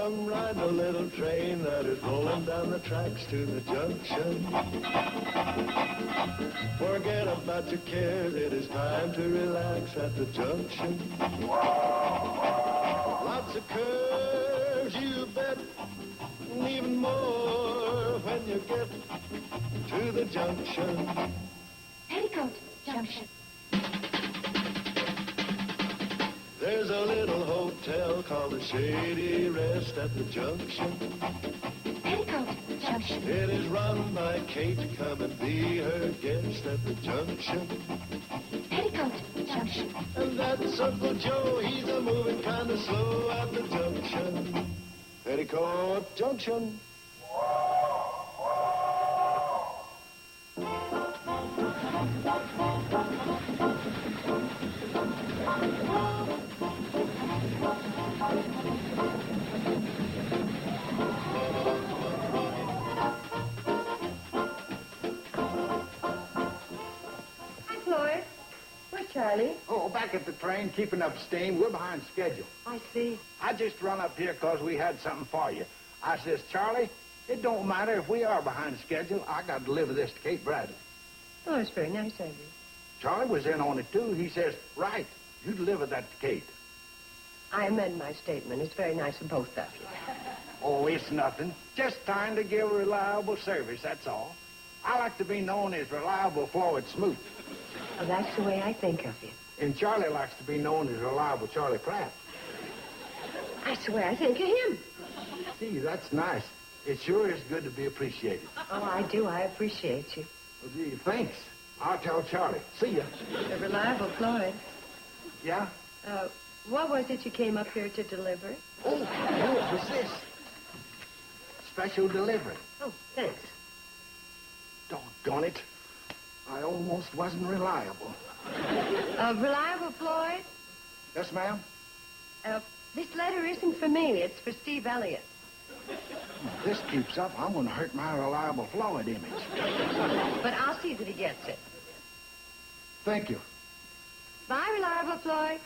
Come ride the little train that is rolling down the tracks to the junction. Forget about your cares, it is time to relax at the junction. Lots of curves, you bet, and even more when you get to the junction. Petticoat Junction. There's a little hotel called the Shady Rest at the junction. Petticoat Junction. It is run by Kate. Come and be her guest at the junction. Petticoat Junction. And that's Uncle Joe. He's a moving kind of slow at the junction. Petticoat Junction. Floyd, where's Charlie? Oh, back at the train, keeping up steam. We're behind schedule. I see. I just run up here 'cause we had something for you. I says, Charlie, it don't matter if we are behind schedule. I got to deliver this to Kate Bradley. Oh, it's very nice of you. Charlie was in on it, too. He says, right, you deliver that to Kate. I amend my statement. It's very nice of both of you. Oh, it's nothing. Just trying to give reliable service, that's all. I like to be known as Reliable Floyd Smoot. Well, that's the way I think of you. And Charlie likes to be known as Reliable Charlie Pratt. That's the way I think of him. Gee, that's nice. It sure is good to be appreciated. Oh, I do. I appreciate you. Well, gee, thanks. I'll tell Charlie. See ya. The reliable Floyd. Yeah? What was it you came up here to deliver? Oh, it was this. Special delivery. Oh, thanks. Doggone it. I almost wasn't reliable. Reliable Floyd? Yes, ma'am? This letter isn't for me. It's for Steve Elliott. If this keeps up, I'm going to hurt my Reliable Floyd image. But I'll see that he gets it. Thank you. Bye, Reliable Floyd.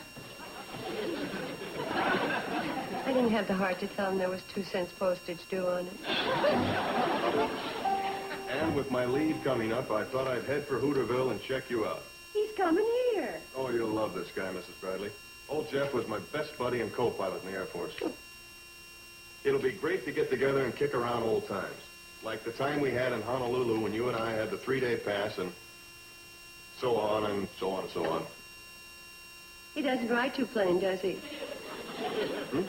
I didn't have the heart to tell him there was 2 cents postage due on it. And with my leave coming up, I thought I'd head for Hooterville and check you out. He's coming here. Oh, you'll love this guy, Mrs. Bradley. Old Jeff was my best buddy and co-pilot in the Air Force. It'll be great to get together and kick around old times. Like the time we had in Honolulu when you and I had the 3-day pass and so on and so on and so on. He doesn't ride too plain, does he? Hmm?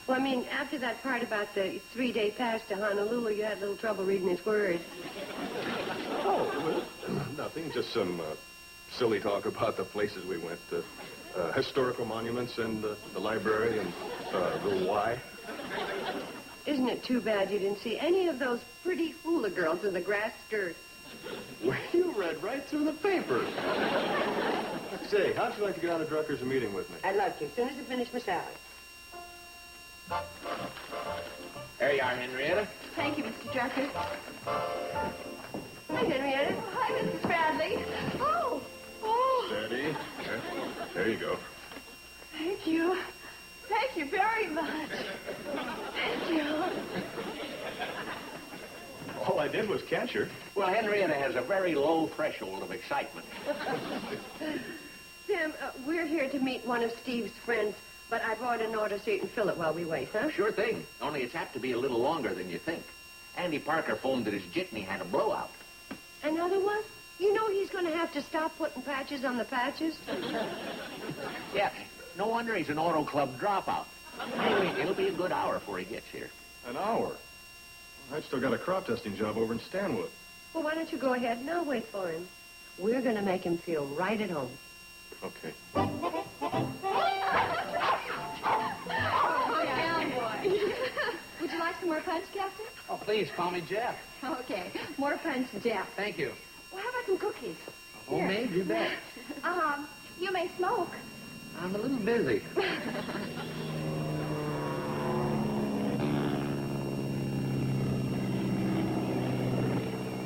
Well, I mean, after that part about the 3-day pass to Honolulu, you had a little trouble reading his words. Oh, well, nothing. Just some silly talk about the places we went. Historical monuments and the library and the Y. Isn't it too bad you didn't see any of those pretty hula girls in the grass skirts? Well, you read right through the paper. Say, how'd you like to get out of Drucker's a meeting with me? I'd love to, as soon as I finish my salad. There you are, Henrietta. Thank you, Mr. Drucker. Hi, Henrietta. Oh, hi, Mrs. Bradley. Oh. Steady. There you go. Thank you. Thank you very much. Thank you. All I did was catch her. Well, Henrietta has a very low threshold of excitement. Sam, we're here to meet one of Steve's friends, but I brought an order so you can fill it while we wait, huh? Sure thing. Only it's apt to be a little longer than you think. Andy Parker phoned that his jitney had a blowout. Another one? You know he's going to have to stop putting patches on the patches? Yeah, no wonder he's an auto club dropout. Anyway, it'll be a good hour before he gets here. An hour? I've still got a crop testing job over in Stanwood. Well, why don't you go ahead and I'll wait for him. We're going to make him feel right at home. Okay. Would you like some more punch, Captain? Oh, please, call me Jeff. Okay. More punch, Jeff. Thank you. Well, how about some cookies? Homemade, you bet. You may smoke. I'm a little busy.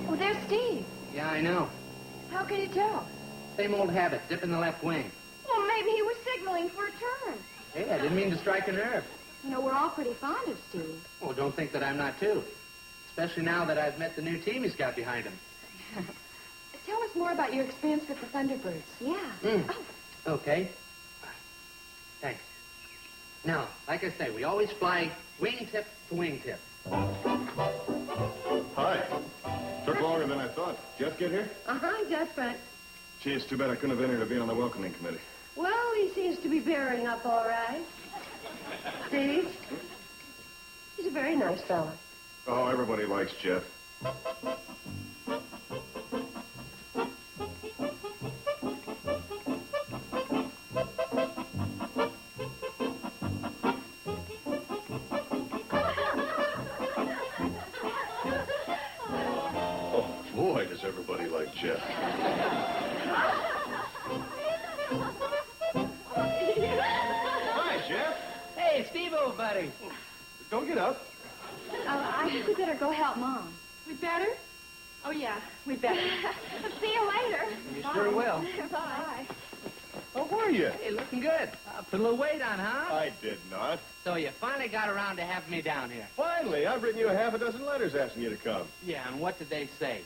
Oh, there's Steve. Yeah, I know. How can you tell? Same old habit, dip in the left wing. Well, maybe he was signaling for a turn. Hey, I didn't mean to strike a nerve. You know, we're all pretty fond of Steve. Well, don't think that I'm not, too. Especially now that I've met the new team he's got behind him. Tell us more about your experience with the Thunderbirds. Yeah. Okay. Thanks. Now, like I say, we always fly wingtip to wingtip. Hi. Took longer than I thought. Jeff get here? Just right. Gee, it's too bad I couldn't have been here to be on the welcoming committee. Well, he seems to be bearing up all right. Steve? He's a very nice fella. Oh, everybody likes Jeff. Oh, boy, does everybody like Jeff. Hi, Jeff. Hey, Steve-o, buddy. Don't get up. I think we better go help Mom. We better? Oh, yeah, we better. See you later. You sure will. Bye. How are you? Hey, looking good. Put a little weight on, huh? I did not. So you finally got around to having me down here. Finally, I've written you a half a dozen letters asking you to come. Yeah, and what did they say?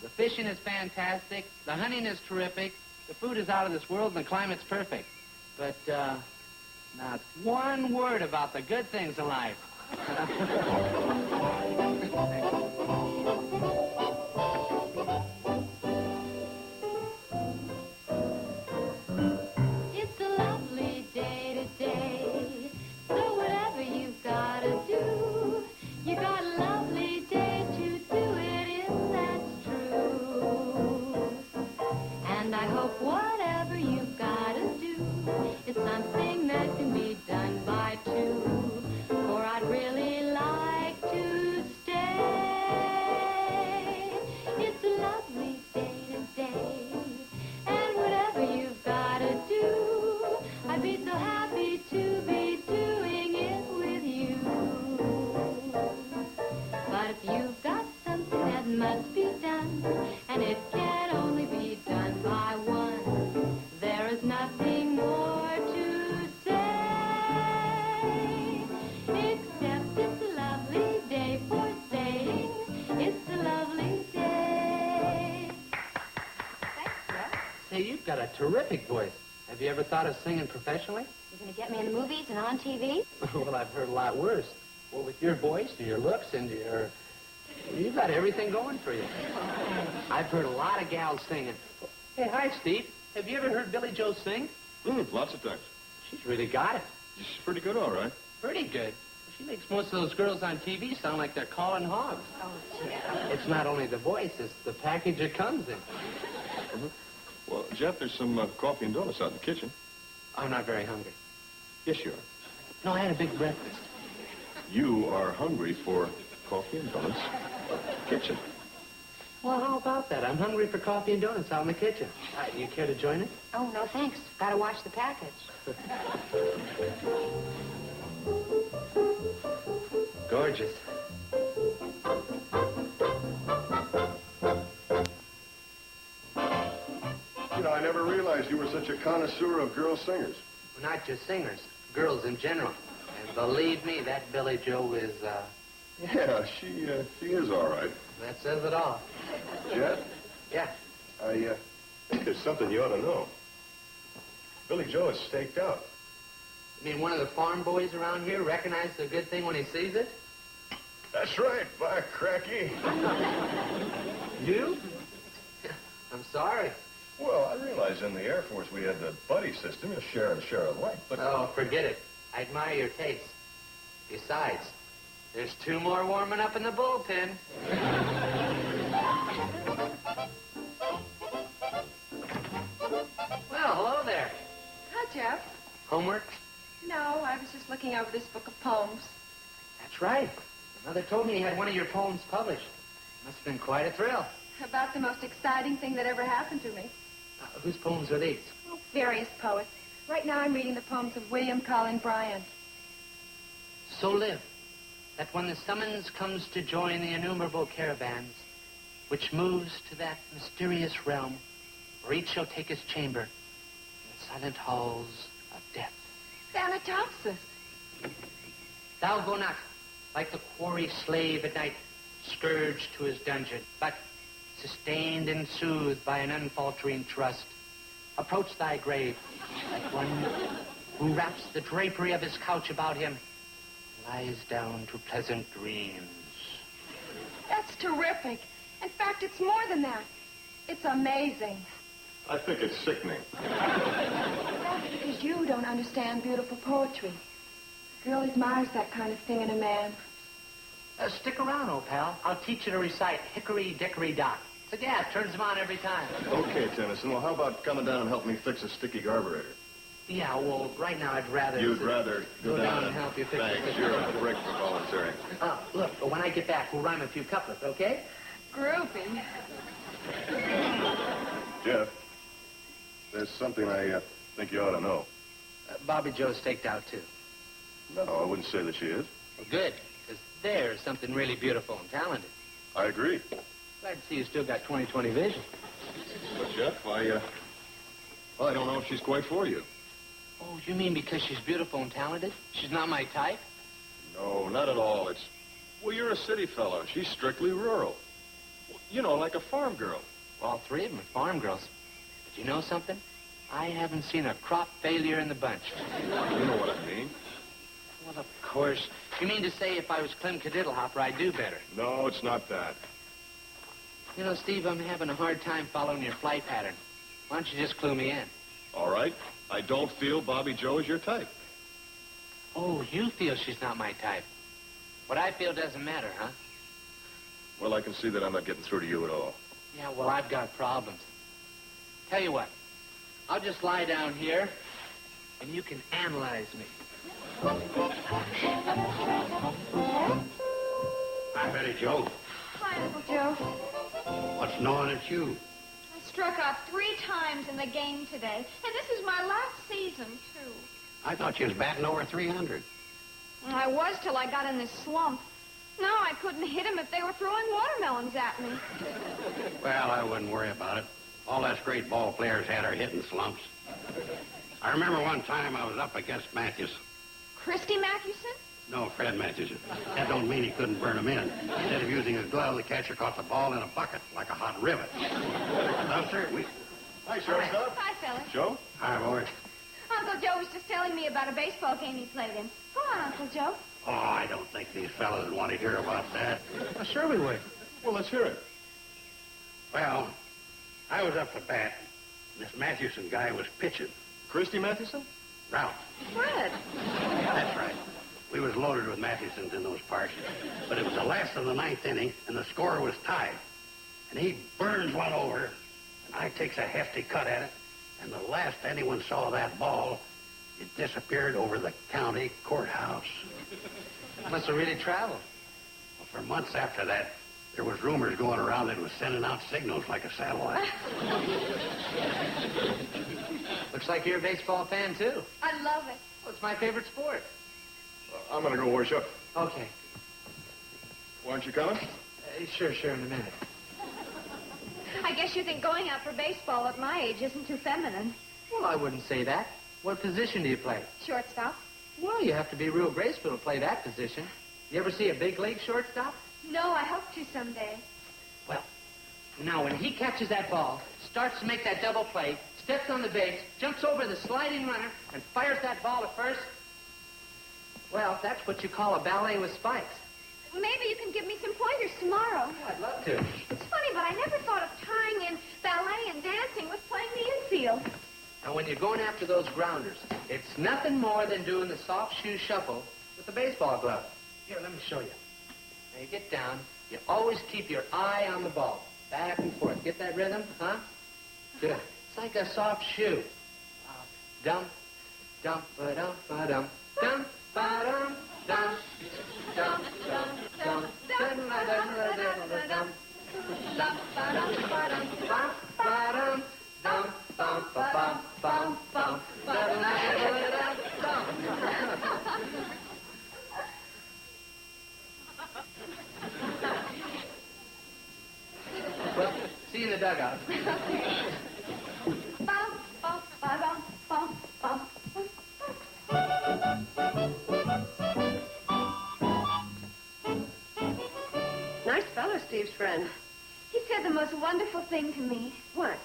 The fishing is fantastic, the hunting is terrific, the food is out of this world, and the climate's perfect. But, not one word about the good things in life. It's a lovely day today, so whatever you've got to do, you got a lovely day to do it in, that's true. And I hope whatever you've got to do, it's something that can be done by two, for I'd really like to stay. It's a lovely day today, and whatever you've got to do, I'd be so happy to be doing it with you. But if you've got something that must be done, and it can only be done by one, there is nothing more to say, except it's a lovely day for saying it's a lovely day. Thanks, Jeff. Say, you've got a terrific voice. Have you ever thought of singing professionally? You're going to get me in the movies and on TV? Well, I've heard a lot worse. Well, with your voice and your looks and your... You've got everything going for you. I've heard a lot of gals singing. Hey, hi, Steve. Have you ever heard Billy Joe sing? Lots of times. She's really got it. She's pretty good, all right. Pretty good. She makes most of those girls on TV sound like they're calling hogs. Oh, Jeff. It's not only the voice, it's the package it comes in. Well, Jeff, there's some coffee and donuts out in the kitchen. I'm not very hungry. Yes, you are. No, I had a big breakfast. You are hungry for coffee and donuts. Kitchen. Well, how about that? I'm hungry for coffee and donuts out in the kitchen. You care to join us? Oh, no, thanks. Got to watch the package. Gorgeous. You know, I never realized you were such a connoisseur of girl singers. Well, not just singers, girls in general. And believe me, that Billy Joe is, Yeah, she is all right. that says it all. Jeff, Yeah. I think there's something you ought to know. Billy Joe is staked out. You mean one of the farm boys around here recognizes a good thing when he sees it? That's right, by cracky. You? I'm sorry. Well, I realize in the Air Force we had the buddy system, a share and share alike, but... Oh, forget it. I admire your taste. Besides, there's two more warming up in the bullpen. Well, hello there. Hi, Jeff. Homework? No, I was just looking over this book of poems. That's right. Mother told me you had one of your poems published. Must have been quite a thrill. About the most exciting thing that ever happened to me. Whose poems are these? Oh, various poets. Right now I'm reading the poems of William Cullen Bryant. So live, that when the summons comes to join the innumerable caravans, which moves to that mysterious realm, where each shall take his chamber in the silent halls of death. Thanatopsis. Thou go not, like the quarry slave at night, scourged to his dungeon, but, sustained and soothed by an unfaltering trust, approach thy grave, like one who wraps the drapery of his couch about him, lies down to pleasant dreams. That's terrific. In fact, it's more than that. It's amazing. I think it's sickening. That's because you don't understand beautiful poetry. A girl admires that kind of thing in a man. Stick around, old pal. I'll teach you to recite Hickory Dickory Dock. It's a gas, turns them on every time. Okay, Tennyson. Well, how about coming down and help me fix a sticky carburetor? Yeah, well, right now I'd rather... You'd rather go down and help you fix Thanks. it. You're a brick for volunteering. Look, when I get back, we'll rhyme a few couplets, okay? Groovy. Jeff, there's something I think you ought to know. Bobby Joe's staked out, too. No, I wouldn't say that she is. Well, good, because there's something really beautiful and talented. I agree. Glad to see you still got 20/20 vision. But, Jeff, I don't know if she's quite for you. Oh, you mean because she's beautiful and talented? She's not my type? No, not at all. Well, you're a city fella. She's strictly rural. You know, like a farm girl. Well, all three of them are farm girls. But you know something? I haven't seen a crop failure in the bunch. You know what I mean. Well, of course. You mean to say if I was Clem Cadiddlehopper, I'd do better? No, it's not that. You know, Steve, I'm having a hard time following your flight pattern. Why don't you just clue me in? All right. I don't feel Bobby Joe is your type. Oh, you feel she's not my type. What I feel doesn't matter, huh? Well, I can see that I'm not getting through to you at all. Yeah, well, I've got problems. Tell you what, I'll just lie down here, and you can analyze me. Hi, Betty Joe. Hi, Uncle Joe. What's gnawing at you? I struck out 3 times in the game today, and this is my last season, too. I thought you was batting over 300. I was till I got in this slump. No, I couldn't hit him if they were throwing watermelons at me. Well, I wouldn't worry about it. All us great ball players had our hitting slumps. I remember one time I was up against Matthews. Christy Mathewson? No, Fred Matthews. That don't mean he couldn't burn him in. Instead of using his glove, the catcher caught the ball in a bucket like a hot rivet. No, sir, Hi, shortstop. Hi, fella. Joe? Hi, boy. Uncle Joe was just telling me about a baseball game he played in. Go on, Uncle Joe. Oh, I don't think these fellas would want to hear about that. Well, sure we would. Well, let's hear it. Well, I was up to bat, and this Mathewson guy was pitching. Christy Mathewson? Ralph. Fred. That's right. We was loaded with Mathewsons in those parts. But it was the last of the 9th inning, and the score was tied. And he burns one over, and I takes a hefty cut at it, and the last anyone saw that ball, it disappeared over the county courthouse. Must have really traveled. Well, for months after that, there was rumors going around that it was sending out signals like a satellite. Looks like you're a baseball fan, too. I love it. Well, it's my favorite sport. I'm going to go wash up. Okay. Why aren't you coming? Sure, in a minute. I guess you think going out for baseball at my age isn't too feminine. Well, I wouldn't say that. What position do you play? Shortstop? Well, you have to be real graceful to play that position. You ever see a big league shortstop? No, I hope to someday. Well, now when he catches that ball, starts to make that double play, steps on the base, jumps over the sliding runner, and fires that ball to first, well, that's what you call a ballet with spikes. Maybe you can give me some pointers tomorrow. I'd love to. It's funny, but I never thought of tying in ballet and dancing with playing the infield. Now, when you're going after those grounders, it's nothing more than doing the soft shoe shuffle with the baseball glove. Here, let me show you. Now, you get down. You always keep your eye on the ball. Back and forth. Get that rhythm, huh? Good. It's like a soft shoe. Dump, dump, ba-dum, ba-dum, dump, ba-dum, dump, dump, dump, dump, dum, ba-dum, ba-dum, dump, ba-dum, ba-dum, bum, ba-dum, dump, bum, ba-bum, bum, bum, ba-dum, ba-dum, bum. Well, see you in the dugout. Bum, bum, ba-dum, bum, bum, bum, bum. friend? He said the most wonderful thing to me. What?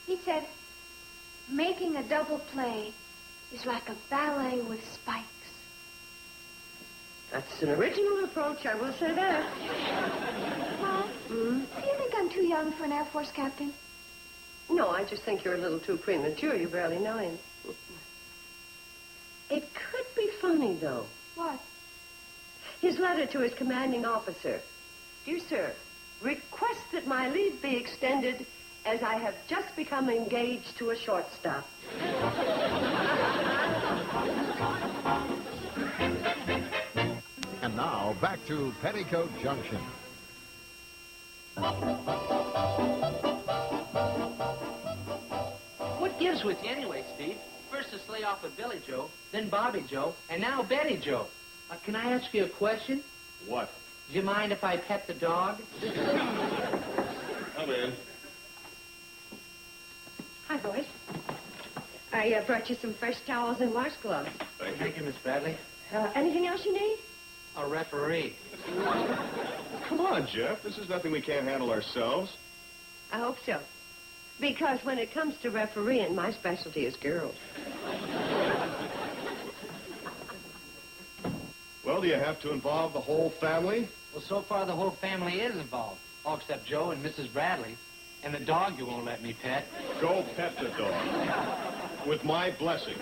He said, making a double play is like a ballet with spikes. That's an original approach, I will say that. Mom, do you think I'm too young for an Air Force captain? No, I just think you're a little too premature. You barely know him. It could be funny, though. What? His letter to his commanding officer. Dear sir, request that my leave be extended as I have just become engaged to a shortstop. And now, back to Petticoat Junction. What gives with you anyway, Steve? First a sleigh off of Billy Joe, then Bobby Joe, and now Betty Joe. Can I ask you a question? What? Do you mind if I pet the dog? Come in. Hi, boys. I brought you some fresh towels and washcloths. Thank you. Thank you, Miss Bradley. Anything else you need? A referee. Come on, Jeff. This is nothing we can't handle ourselves. I hope so. Because when it comes to refereeing, my specialty is girls. Well, do you have to involve the whole family? Well, so far the whole family is involved, all except Joe and Mrs. Bradley. And the dog you won't let me pet. Go pet the dog. With my blessing.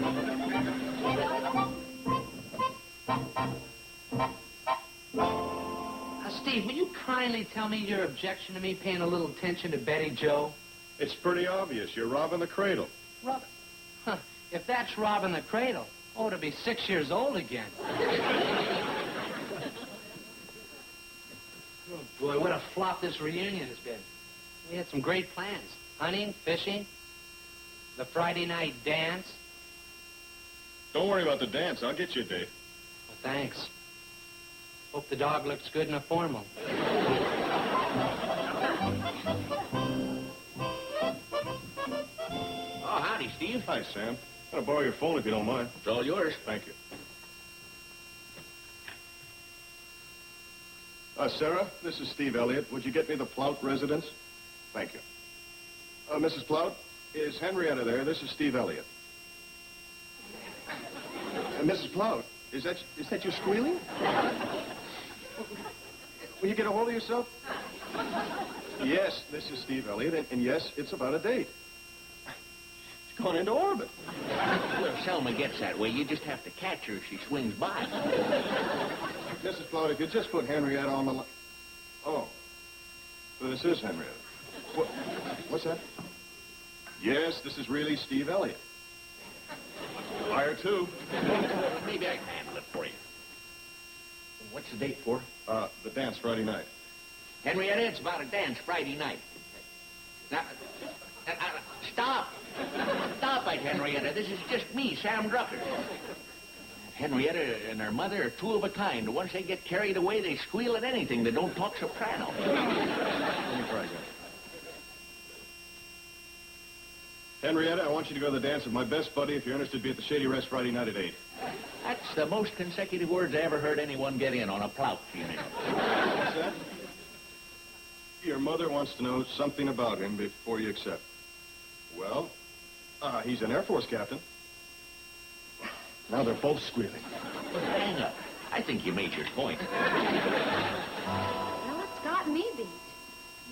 Steve, will you kindly tell me your objection to me paying a little attention to Betty Joe? It's pretty obvious. You're robbing the cradle. Rob... Huh. If that's robbing the cradle, oh, to be 6 years old again. Oh, boy, what a flop this reunion has been. We had some great plans. Hunting, fishing, the Friday night dance. Don't worry about the dance. I'll get you a date. Well, thanks. Hope the dog looks good in a formal. Oh, howdy, Steve. Hi, Sam. I'm going to borrow your phone if you don't mind. It's all yours. Thank you. Sarah, this is Steve Elliott. Would you get me the Plout residence? Thank you. Mrs. Plout, is Henrietta there? This is Steve Elliott. Mrs. Plout, is that you squealing? Will you get a hold of yourself? Yes, this is Steve Elliott, and yes, it's about a date. She's gone into orbit. Well, Selma gets that way. You just have to catch her if she swings by. Mrs. Plout, if you just put Henrietta on the line. Oh. So this is Henrietta. What's that? Yes, this is really Steve Elliott. Wire 2. Maybe I can handle it for you. What's the date for? The dance Friday night. Henrietta, it's about a dance Friday night. Now, stop. Stop it, Henrietta. This is just me, Sam Drucker. Henrietta and her mother are two of a kind. Once they get carried away, they squeal at anything. They don't talk soprano. Let me try again. Henrietta, I want you to go to the dance with my best buddy. If you're interested, be at the Shady Rest Friday night at 8. That's the most consecutive words I ever heard anyone get in on a Plout funeral. What's that? Your mother wants to know something about him before you accept. Well, he's an Air Force captain. Now they're both squealing. Well, hang up. I think you made your point. Well, it's got me beat.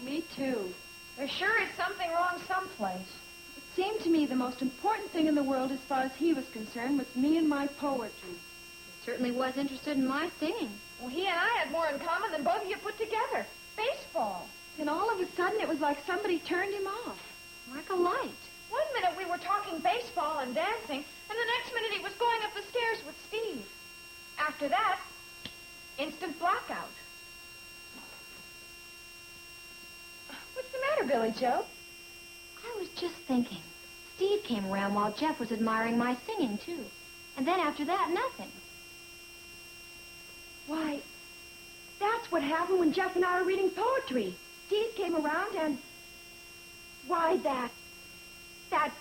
Me too. There sure is something wrong someplace. It seemed to me the most important thing in the world as far as he was concerned was me and my poetry. He certainly was interested in my singing. Well, he and I had more in common than both of you put together. Baseball. And all of a sudden, it was like somebody turned him off. Like a light. 1 minute we were talking baseball and dancing, and the next minute he was going up the stairs with Steve. After that, instant blackout. What's the matter, Billy Joe? I was just thinking. Steve came around while Jeff was admiring my singing, too. And then after that, nothing. Why, that's what happened when Jeff and I were reading poetry. Steve came around and... Why, that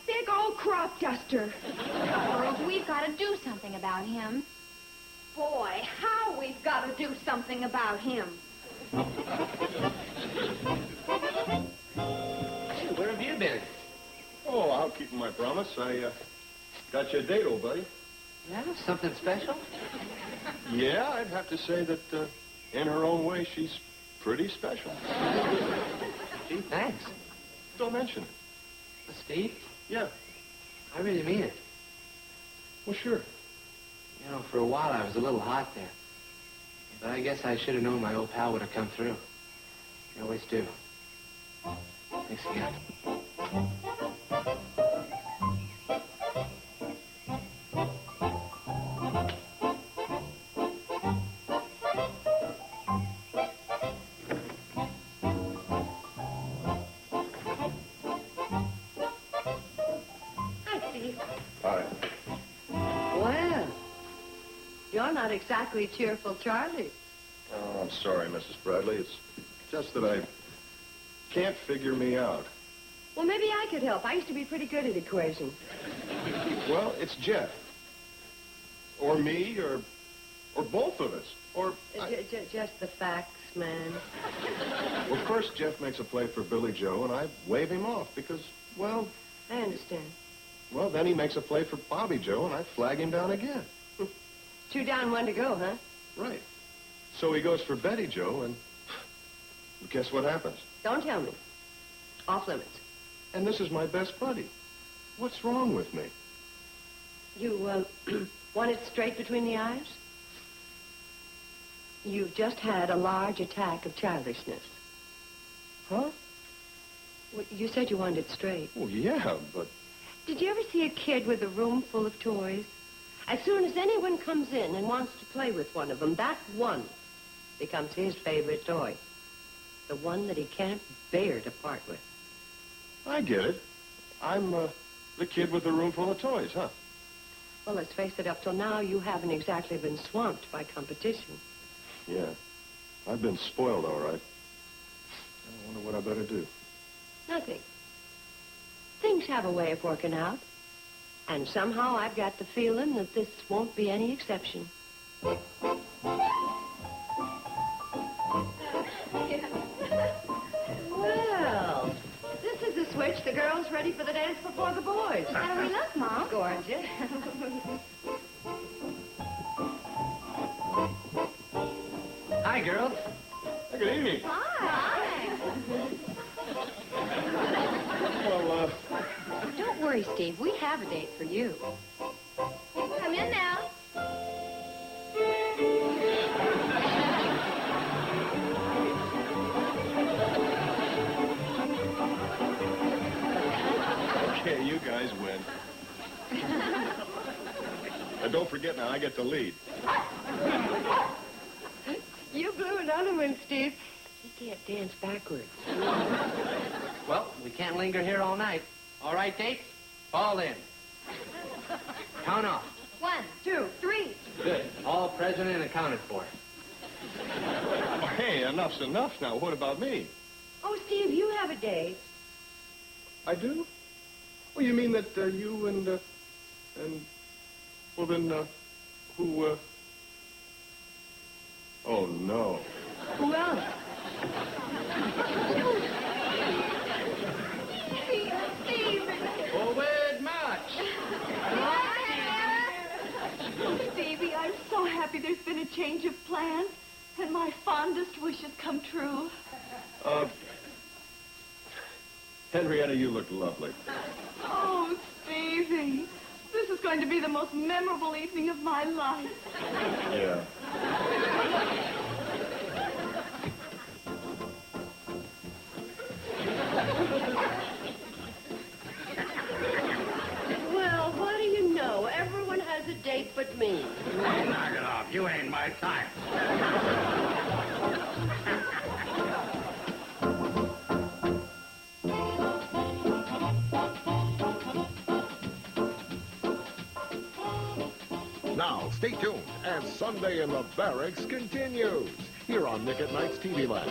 big old crop duster. Girls, we've got to do something about him. Boy, how we've got to do something about him. Hey, where have you been? Oh, I'll keep my promise. I got you a date, old buddy. Yeah, something special? Yeah, I'd have to say that in her own way, she's pretty special. Gee, thanks. Don't mention it. Steve, Yeah, I really mean it. well, sure. You know, for a while I was a little hot there. But I guess I should have known my old pal would have come through. You always do. Thanks again. Hi, Steve. Hi. Well, you're not exactly cheerful, Charlie. Oh, I'm sorry, Mrs. Bradley. It's just that I can't figure me out. Well, maybe I could help. I used to be pretty good at equations. Well, it's Jeff. Or me, or both of us. Or, Just the facts, man. well, first Jeff makes a play for Billy Joe, and I wave him off because, well, I understand. well, then he makes a play for Bobby Joe, and I flag him down again. 2 down, 1 to go, huh? Right. So he goes for Betty Joe, and guess what happens? Don't tell me. Off limits. And this is my best buddy. What's wrong with me? You, want it straight between the eyes? You've just had a large attack of childishness. Huh? Well, you said you wanted it straight. Well, yeah, but... Did you ever see a kid with a room full of toys? As soon as anyone comes in and wants to play with one of them, that one becomes his favorite toy. The one that he can't bear to part with. I get it. I'm, the kid with the room full of toys, huh? Well, let's face it, up till now, you haven't exactly been swamped by competition. Yeah. I've been spoiled, all right. I wonder what I better do. Nothing. Things have a way of working out. And somehow I've got the feeling that this won't be any exception. Well, this is the switch. The girls ready for the dance before the boys. How do we look, Mom? Gorgeous. Hi, girls. Good evening. Hi. Well, Don't worry, Steve. We have a date for you. Come in now. okay, you guys win. Don't forget now, I get the lead. You blew another one, Steve. He can't dance backwards. Well, we can't linger here all night. All right, Date? Fall in. Count off. 1, 2, 3. Good. All present and accounted for. Oh, hey, enough's enough now. What about me? Oh, Steve, you have a date. I do? Well, you mean that you and, well, then, who, oh, no. Who else? Forward march. Stevie, I'm so happy there's been a change of plans, and my fondest wishes come true. Henrietta, you look lovely. Oh, Stevie, this is going to be the most memorable evening of my life. Yeah. Well, what do you know? Everyone has a date but me. Knock it off. You ain't my type. Now, stay tuned as Sunday in the Barracks continues here on Nick at Night's TV Land.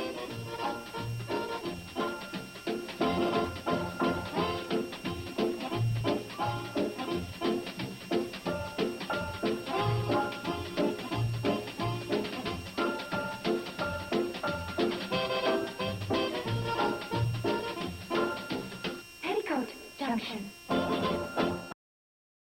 Junction.